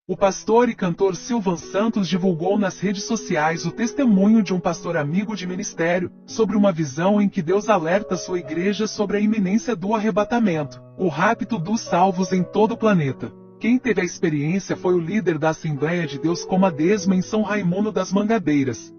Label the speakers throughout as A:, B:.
A: O pastor e cantor Silvan Santos divulgou nas redes sociais o testemunho de um pastor amigo de ministério sobre uma visão em que Deus alerta sua igreja sobre a iminência do arrebatamento, o rapto dos salvos em todo o planeta. Quem teve a experiência foi o líder da Assembleia de Deus Comadesma em São Raimundo das Mangabeiras,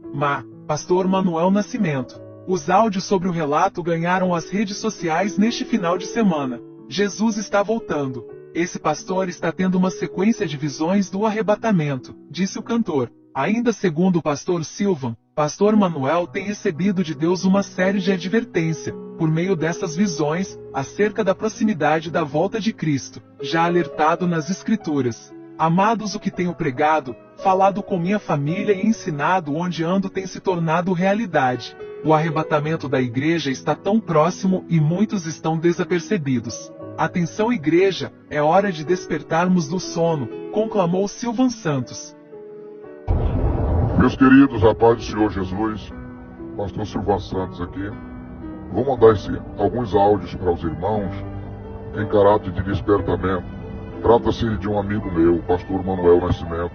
A: pastor Manuel Nascimento. Os áudios sobre o relato ganharam as redes sociais neste final de semana. Jesus está voltando. Esse pastor está tendo uma sequência de visões do arrebatamento, disse o cantor. Ainda segundo o pastor Silvan, pastor Manuel tem recebido de Deus uma série de advertência, por meio dessas visões, acerca da proximidade da volta de Cristo, já alertado nas Escrituras. Amados, o que tenho pregado, falado com minha família e ensinado onde ando tem se tornado realidade. O arrebatamento da igreja está tão próximo e muitos estão desapercebidos. Atenção, igreja, é hora de despertarmos do sono, conclamou Silvan Santos.
B: Meus queridos, a paz do Senhor Jesus, pastor Silvan Santos aqui. Vou mandar alguns áudios para os irmãos em caráter de despertamento. Trata-se de um amigo meu, o pastor Manuel Nascimento,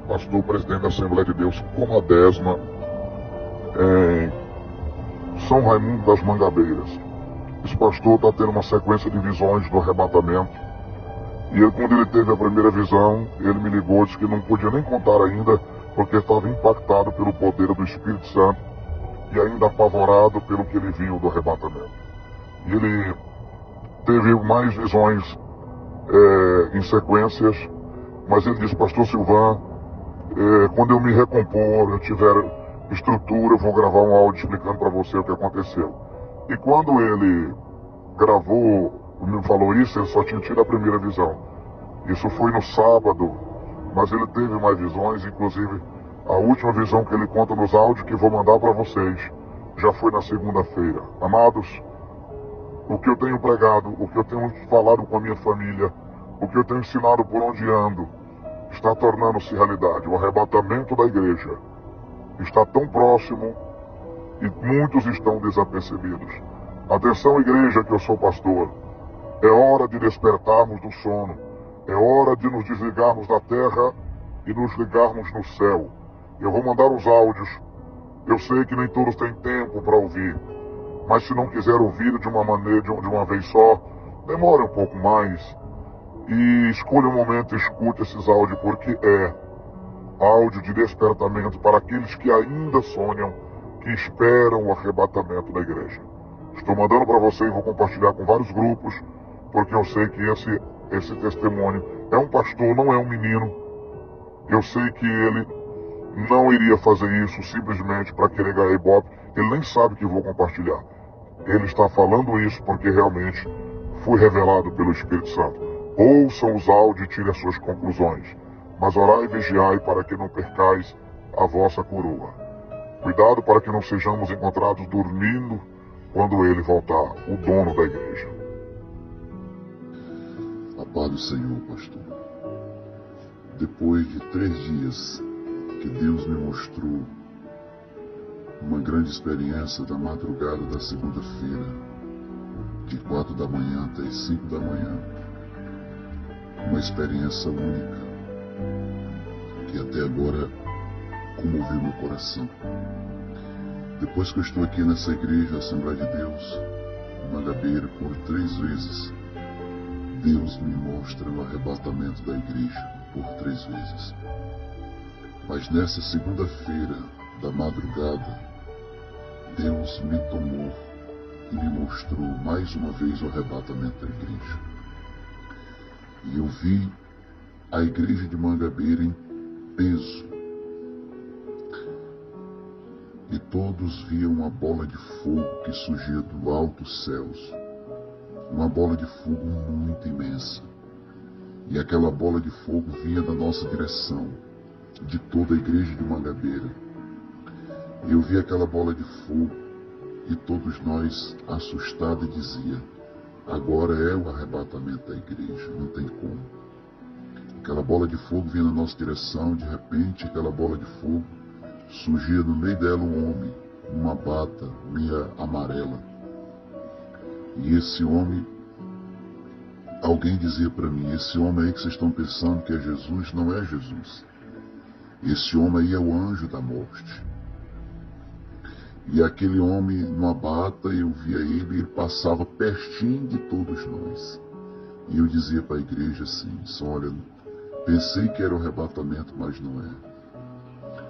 B: pastor presidente da Assembleia de Deus Comadesma, em São Raimundo das Mangabeiras. Esse pastor está tendo uma sequência de visões do arrebatamento. E quando ele teve a primeira visão, ele me ligou e disse que não podia nem contar ainda, porque estava impactado pelo poder do Espírito Santo e ainda apavorado pelo que ele viu do arrebatamento. E ele teve mais visões em sequências, mas ele disse: pastor Silvan, quando eu me recompor, eu tiver estrutura, eu vou gravar um áudio explicando para você o que aconteceu. E quando ele gravou, me falou isso, ele só tinha tido a primeira visão. Isso foi no sábado, mas ele teve mais visões, inclusive a última visão que ele conta nos áudios que vou mandar para vocês, já foi na segunda-feira. Amados, o que eu tenho pregado, o que eu tenho falado com a minha família, o que eu tenho ensinado por onde ando, está tornando-se realidade. O arrebatamento da igreja está tão próximo e muitos estão desapercebidos. Atenção, igreja, que eu sou pastor. É hora de despertarmos do sono. É hora de nos desligarmos da terra e nos ligarmos no céu. Eu vou mandar os áudios. Eu sei que nem todos têm tempo para ouvir. Mas se não quiser ouvir de uma vez só, demore um pouco mais. E escolha um momento e escute esses áudios, porque é áudio de despertamento para aqueles que ainda sonham, que esperam o arrebatamento da igreja. Estou mandando para você e vou compartilhar com vários grupos, porque eu sei que esse testemunho é um pastor, não é um menino. Eu sei que ele não iria fazer isso simplesmente para querer ganhar ibope. Ele nem sabe que vou compartilhar. Ele está falando isso porque realmente foi revelado pelo Espírito Santo. Ouçam os áudios e tirem as suas conclusões. Mas orai e vigiai para que não percais a vossa coroa. Cuidado para que não sejamos encontrados dormindo quando ele voltar, o dono da igreja.
C: A paz do Senhor, pastor. Depois de 3 dias que Deus me mostrou uma grande experiência da madrugada da segunda-feira, de 4 da manhã até as 5 da manhã, uma experiência única, que até agora comoveu meu coração. Depois que eu estou aqui nessa igreja, Assembleia de Deus, Mangabeira, por 3 vezes, Deus me mostra o arrebatamento da igreja por 3 vezes. Mas nessa segunda-feira da madrugada, Deus me tomou e me mostrou mais uma vez o arrebatamento da igreja. E eu vi a igreja de Mangabeira em peso. E todos viam uma bola de fogo que surgia do alto céus. Uma bola de fogo muito imensa. E aquela bola de fogo vinha da nossa direção, de toda a igreja de Mangabeira. Eu vi aquela bola de fogo e todos nós assustados dizia: agora é o arrebatamento da igreja, não tem como. Aquela bola de fogo vinha na nossa direção, de repente aquela bola de fogo surgia no meio dela um homem, uma bata meia amarela. E esse homem alguém dizia para mim: esse homem aí que vocês estão pensando que é Jesus, não é Jesus. Esse homem aí é o anjo da morte. E aquele homem, numa bata, eu via ele passava pertinho de todos nós. E eu dizia para a igreja assim: olha, pensei que era o arrebatamento, mas não é.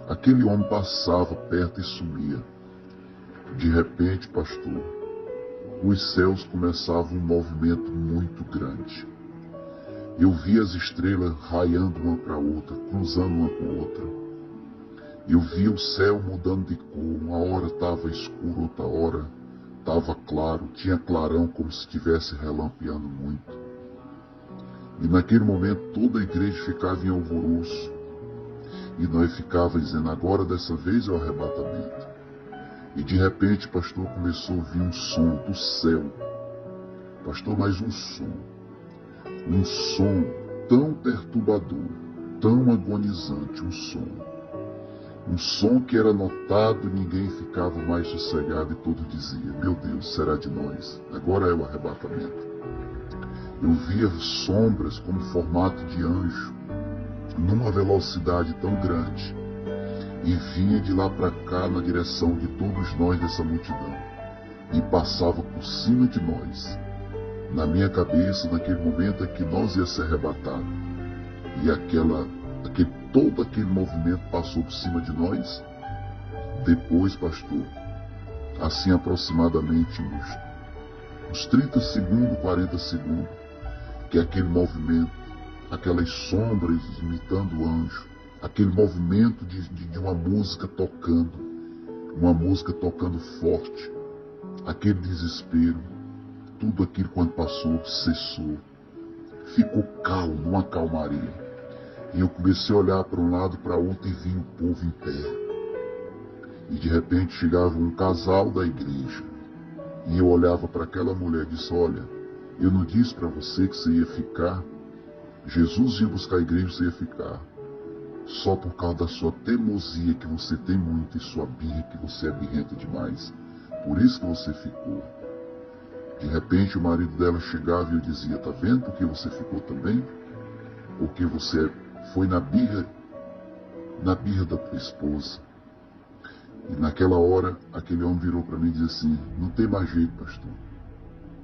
C: Aquele homem passava perto e sumia. De repente, pastor, os céus começavam um movimento muito grande. Eu via as estrelas raiando uma para a outra, cruzando uma com a outra. Eu via o céu mudando de cor. Uma hora estava escuro, outra hora estava claro. Tinha clarão como se estivesse relampeando muito. E naquele momento toda a igreja ficava em alvoroço. E nós ficávamos dizendo: agora dessa vez é o arrebatamento. E de repente, pastor, começou a ouvir um som do céu. Pastor, mais um som. Um som tão perturbador, tão agonizante, um som. Um som que era notado e ninguém ficava mais sossegado e todo dizia: meu Deus, será de nós? Agora é o arrebatamento. Eu via sombras como formato de anjo, numa velocidade tão grande, e vinha de lá para cá na direção de todos nós dessa multidão, e passava por cima de nós. Na minha cabeça, naquele momento, é que nós ia ser arrebatados, e todo aquele movimento passou por cima de nós. Depois, pastor, assim aproximadamente uns 30 segundos, 40 segundos, que aquele movimento, aquelas sombras imitando o anjo, aquele movimento de uma música tocando forte, aquele desespero, tudo aquilo quando passou, cessou, ficou calmo, uma calmaria. E eu comecei a olhar para um lado, para outro, e vi o povo em pé. E de repente chegava um casal da igreja, e eu olhava para aquela mulher e disse: olha, eu não disse para você que você ia ficar? Jesus ia buscar a igreja e você ia ficar. Só por causa da sua teimosia, que você tem muito, e sua birra, que você é birrenta demais. Por isso que você ficou. De repente o marido dela chegava e eu dizia: tá vendo por que você ficou também? Porque você foi na birra da tua esposa. E naquela hora, aquele homem virou para mim e disse assim: não tem mais jeito, pastor.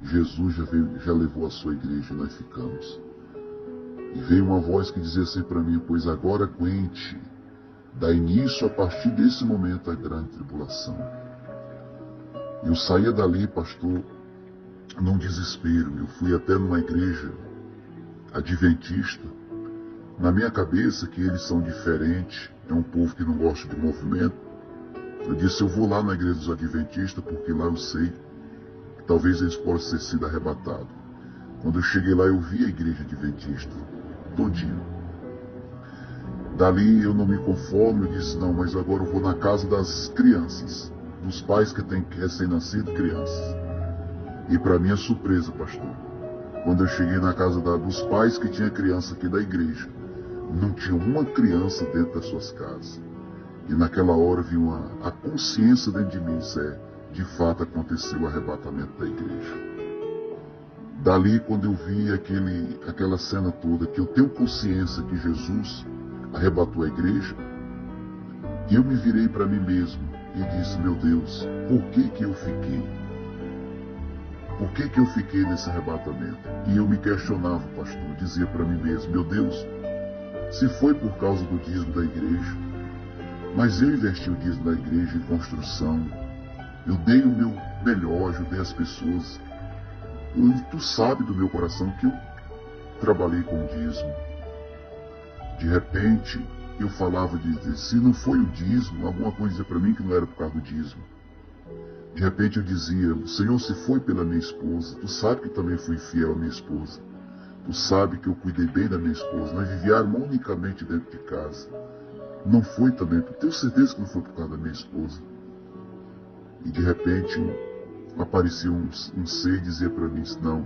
C: Jesus já levou a sua igreja e nós ficamos. E veio uma voz que dizia assim para mim: pois agora aguente, dá início a partir desse momento a grande tribulação. Eu saía dali, pastor, num desespero. Eu fui até numa igreja adventista. Na minha cabeça, que eles são diferentes, é um povo que não gosta de movimento. Eu disse: eu vou lá na igreja dos adventistas, porque lá eu sei que talvez eles possam ter sido arrebatados. Quando eu cheguei lá, eu vi a igreja adventista todinho. Dali eu não me conformo, eu disse: não, mas agora eu vou na casa das crianças, dos pais que têm recém-nascido crianças. E para minha surpresa, pastor, quando eu cheguei na casa dos pais que tinha criança aqui da igreja, não tinha uma criança dentro das suas casas. E naquela hora vi a consciência dentro de mim: de fato aconteceu o arrebatamento da igreja. Dali, quando eu vi aquela cena toda, que eu tenho consciência que Jesus arrebatou a igreja, eu me virei para mim mesmo e disse: meu Deus, por que eu fiquei? Por que eu fiquei nesse arrebatamento? E eu me questionava, pastor, dizia para mim mesmo: meu Deus, se foi por causa do dízimo da igreja, mas eu investi o dízimo da igreja em construção, eu dei o meu melhor, ajudei as pessoas. Tu sabe do meu coração que eu trabalhei com o dízimo. De repente, eu falava se não foi o dízimo, alguma coisa dizia para mim que não era por causa do dízimo. De repente eu dizia: Senhor, se foi pela minha esposa, tu sabe que também fui fiel à minha esposa. Tu sabe que eu cuidei bem da minha esposa. Nós vivíamos harmonicamente dentro de casa. Não foi também, tenho certeza que não foi por causa da minha esposa. E de repente apareceu um ser e dizia para mim: não,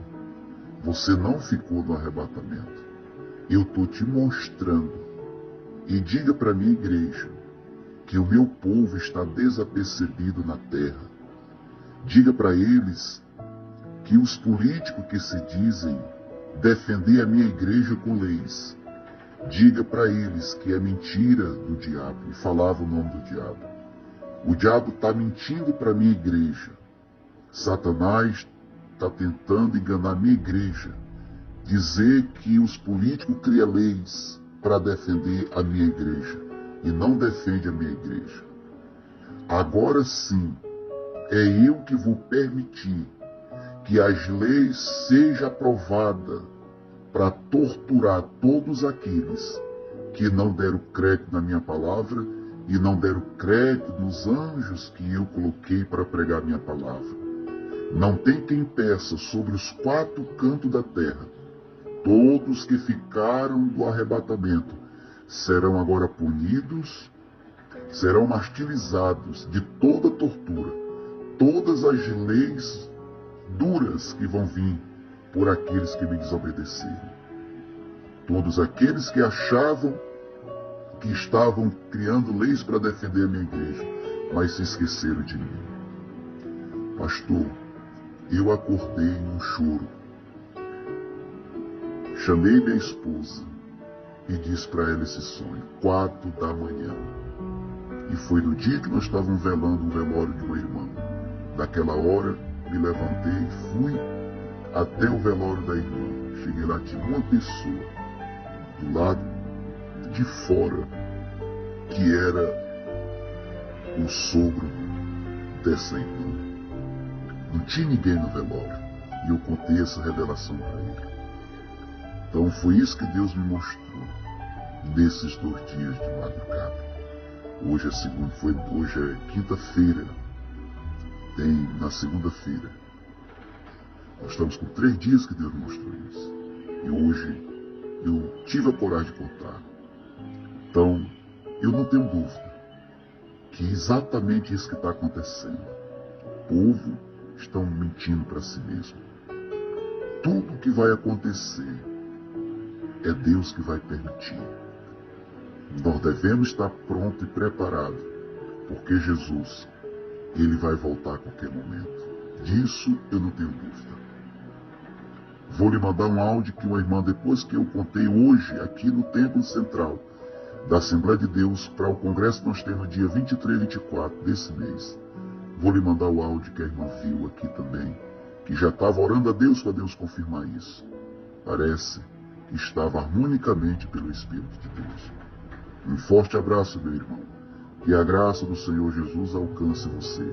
C: você não ficou no arrebatamento. Eu estou te mostrando. E diga para a minha igreja que o meu povo está desapercebido na terra. Diga para eles que os políticos que se dizem defender a minha igreja com leis. Diga para eles que é mentira do diabo. E falava o nome do diabo. O diabo está mentindo para a minha igreja. Satanás está tentando enganar a minha igreja. Dizer que os políticos criam leis para defender a minha igreja. E não defende a minha igreja. Agora sim, é eu que vou permitir que as leis sejam aprovadas para torturar todos aqueles que não deram crédito na minha palavra e não deram crédito nos anjos que eu coloquei para pregar minha palavra. Não tem quem peça sobre os 4 cantos da terra. Todos que ficaram do arrebatamento serão agora punidos, serão martirizados de toda tortura, todas as leis duras que vão vir por aqueles que me desobedeceram. Todos aqueles que achavam que estavam criando leis para defender a minha igreja, mas se esqueceram de mim. Pastor, eu acordei em um choro. Chamei minha esposa e disse para ela esse sonho, 4 da manhã. E foi no dia que nós estávamos velando o velório de uma irmã. Daquela hora, me levantei e fui até o velório da irmã. Cheguei lá, tinha uma pessoa do lado de fora que era o sogro dessa irmã. Não tinha ninguém no velório. E eu contei essa revelação para ele. Então foi isso que Deus me mostrou nesses 2 dias de madrugada. Hoje é quinta-feira. Na segunda-feira. Nós estamos com 3 dias que Deus me mostrou isso. E hoje eu tive a coragem de contar. Então, eu não tenho dúvida que é exatamente isso que está acontecendo. O povo estão mentindo para si mesmo. Tudo que vai acontecer é Deus que vai permitir. Nós devemos estar pronto e preparado, porque Jesus, Ele vai voltar a qualquer momento. Disso eu não tenho dúvida. Vou lhe mandar um áudio que uma irmã, depois que eu contei hoje, aqui no Templo Central da Assembleia de Deus, para o congresso que nós temos no dia 23 e 24 desse mês. Vou lhe mandar o áudio que a irmã viu aqui também, que já estava orando a Deus para Deus confirmar isso. Parece que estava harmonicamente pelo Espírito de Deus. Um forte abraço, meu irmão. Que a graça do Senhor Jesus alcance você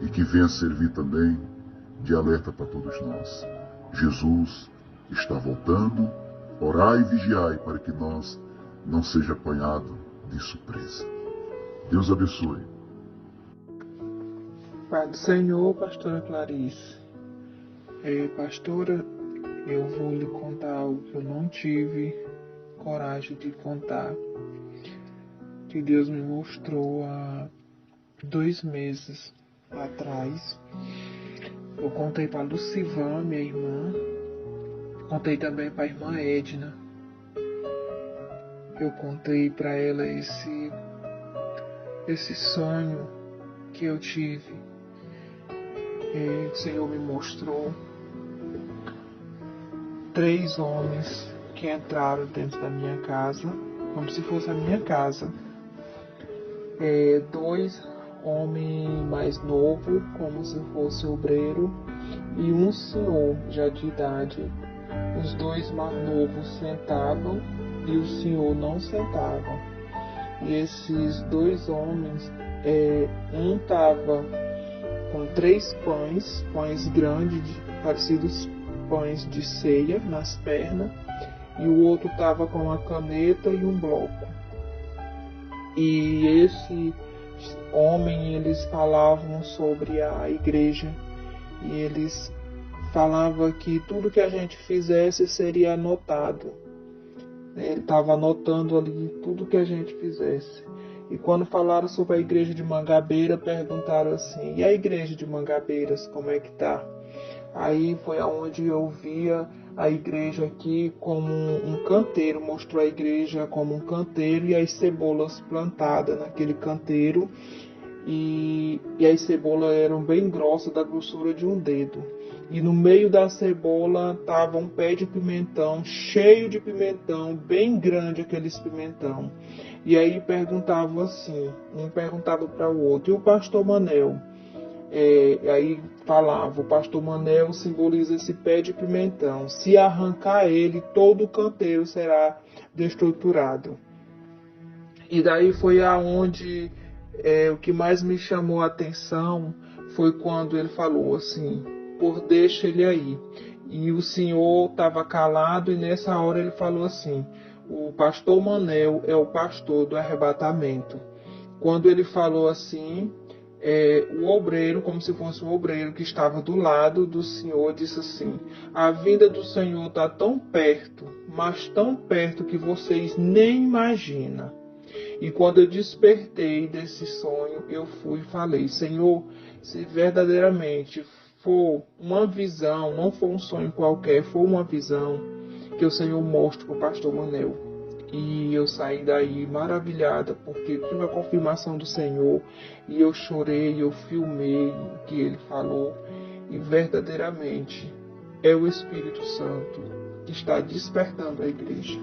C: e que venha servir também de alerta para todos nós. Jesus está voltando, orai e vigiai para que nós não seja apanhado de surpresa. Deus abençoe.
D: Pai do Senhor, pastora Clarice. Pastora, eu vou lhe contar algo que eu não tive coragem de contar, que Deus me mostrou há 2 meses atrás. Eu contei para Lucivan, minha irmã, contei também para a irmã Edna. Eu contei para ela esse sonho que eu tive. O Senhor me mostrou 3 homens que entraram dentro da minha casa, como se fosse a minha casa. 2 homens mais novos, como se fosse obreiro, e um senhor já de idade. Os 2 mais novos sentavam e o senhor não sentava. E esses 2 homens, um estava com 3 pães grandes, parecidos pães de ceia nas pernas, e o outro estava com uma caneta e um bloco. E esse homem, eles falavam sobre a igreja, e eles falavam que tudo que a gente fizesse seria anotado. Ele estava anotando ali tudo que a gente fizesse. E quando falaram sobre a igreja de Mangabeira, perguntaram assim: e a igreja de Mangabeiras, como é que tá? Aí foi aonde eu via a igreja aqui como um canteiro, mostrou a igreja como um canteiro e as cebolas plantadas naquele canteiro. e as cebolas eram bem grossas, da grossura de um dedo. E no meio da cebola estava um pé de pimentão, cheio de pimentão, bem grande aqueles pimentão. E aí perguntavam assim, um perguntava para o outro, e o pastor Manel? Aí falava, o pastor Manel simboliza esse pé de pimentão. Se arrancar ele, todo o canteiro será destruturado. E daí foi aonde o que mais me chamou a atenção foi quando ele falou assim, por deixa ele aí. E o senhor estava calado e nessa hora ele falou assim, o pastor Manel é o pastor do arrebatamento. Quando ele falou assim, o obreiro, como se fosse um obreiro que estava do lado do Senhor, disse assim, a vinda do Senhor está tão perto, mas tão perto que vocês nem imaginam. E quando eu despertei desse sonho, eu fui e falei, Senhor, se verdadeiramente for uma visão, não for um sonho qualquer, for uma visão, que o Senhor mostre para o pastor Manel. E eu saí daí maravilhada, porque tive a confirmação do Senhor, e eu chorei, eu filmei o que ele falou, e verdadeiramente é o Espírito Santo que está despertando a igreja.